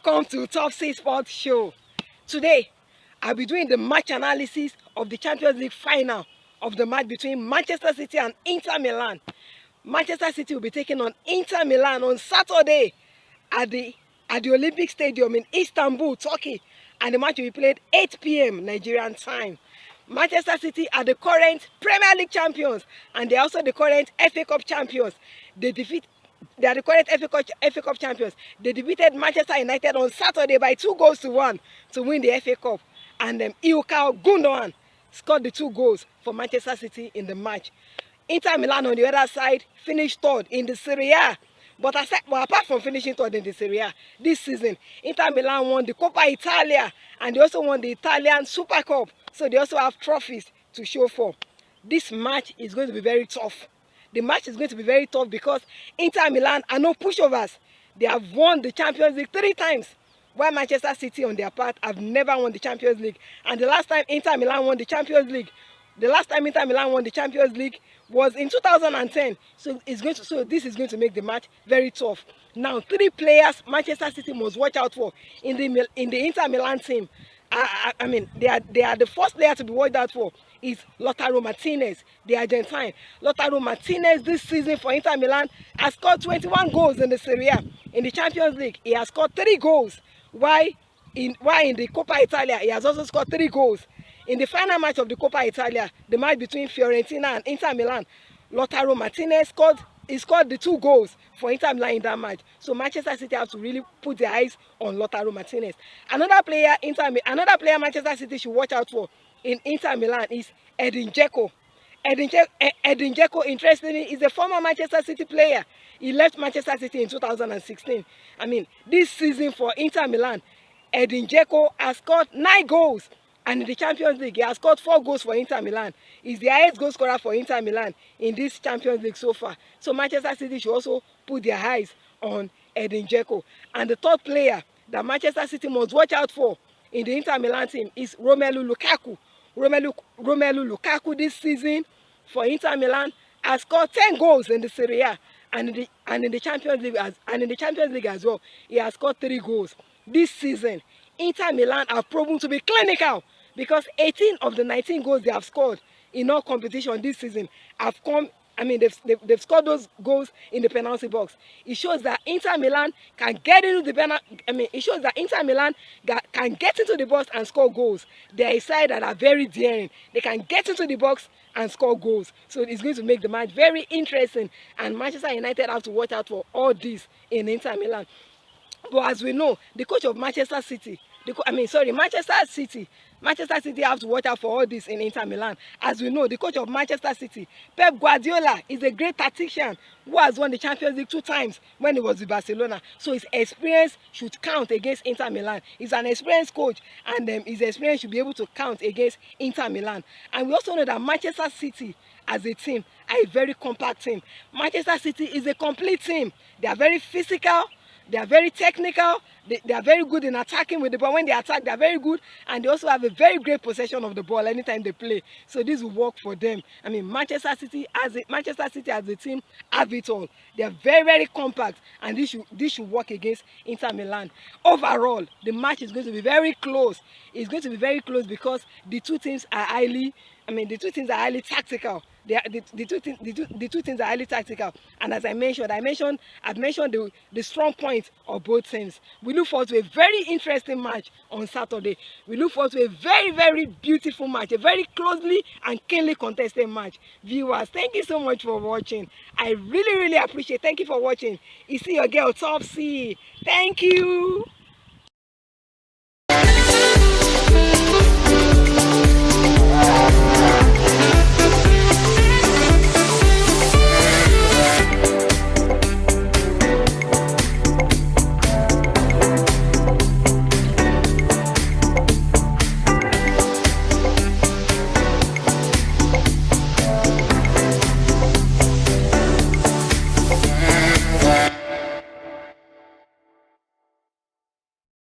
Welcome to Top 6 Sports Show. Today, I'll be doing the match analysis of the Champions League final of the match between Manchester City and Inter Milan. Manchester City will be taking on Inter Milan on Saturday at the Olympic Stadium in Istanbul, Turkey, and the match will be played 8 p.m. Nigerian time. Manchester City are the current Premier League champions, and they're also the current FA Cup champions. They are the current FA Cup champions. They defeated Manchester United on Saturday by 2-1 to win the FA Cup. And Ilkay Gundogan scored the 2 goals for Manchester City in the match. Inter Milan on the other side finished third in the Serie A. But apart from finishing third in the Serie A, this season, Inter Milan won the Coppa Italia and they also won the Italian Super Cup. So they also have trophies to show for. This match is going to be very tough. The match is going to be very tough because Inter Milan are no pushovers. They have won the Champions League 3 times, while Manchester City on their part have never won the Champions League. And the last time Inter Milan won the Champions League, was in 2010. So this is going to make the match very tough. Now, 3 players Manchester City must watch out for in the Inter Milan team. I mean, they are the first player to be watched out for is Lautaro Martinez, the Argentine. Lautaro Martinez this season for Inter Milan has scored 21 goals in the Serie A. In the Champions League, he has scored 3 goals. While in the Coppa Italia, he has also scored 3 goals. In the final match of the Coppa Italia, the match between Fiorentina and Inter Milan, Lautaro Martinez scored the 2 goals for Inter Milan in that match. So Manchester City have to really put their eyes on Lautaro Martinez. Another player Manchester City should watch out for in Inter Milan is Edin Dzeko. Edin Dzeko, interestingly, is a former Manchester City player. He left Manchester City in 2016. I mean, this season for Inter Milan, Edin Dzeko has scored 9 goals. And in the Champions League, he has scored 4 goals for Inter Milan. He's the highest goal scorer for Inter Milan in this Champions League so far. So Manchester City should also put their eyes on Edin Dzeko. And the third player that Manchester City must watch out for in the Inter Milan team is Romelu Lukaku. Romelu Lukaku this season for Inter Milan has scored 10 goals in the Serie A, and in the Champions League as well. He has scored 3 goals. This season, Inter Milan have proven to be clinical because 18 of the 19 goals they have scored in all competition this season have come. I mean, they've scored those goals in the penalty box. It shows that Inter Milan can get into the can get into the box and score goals. They are a side that are very daring. They can get into the box and score goals. So it's going to make the match very interesting. And Manchester United have to watch out for all this in Inter Milan. But as we know, the coach of Manchester City, Manchester City have to watch out for all this in Inter Milan. As we know, the coach of Manchester City, Pep Guardiola, is a great tactician who has won the Champions League 2 times when he was with Barcelona. So his experience should count against Inter Milan. He's an experienced coach, and his experience should be able to count against Inter Milan. And we also know that Manchester City, as a team, are a very compact team. Manchester City is a complete team. They are very physical. They are very technical. They are very good in attacking with the ball. When they attack, they are very good. And they also have a very great possession of the ball anytime they play. So this will work for them. I mean, Manchester City as a team have it all. They are very, very compact. And this should work against Inter Milan. Overall, the match is going to be very close. It's going to be very close because the two teams are highly tactical. The two teams are highly tactical, and as I've mentioned the strong points of both teams. We look forward to a very interesting match on Saturday. We look forward to a very, very beautiful match, a very closely and keenly contested match. Viewers, thank you so much for watching. I really, really appreciate it. Thank you for watching. You see your girl Top C. Thank you.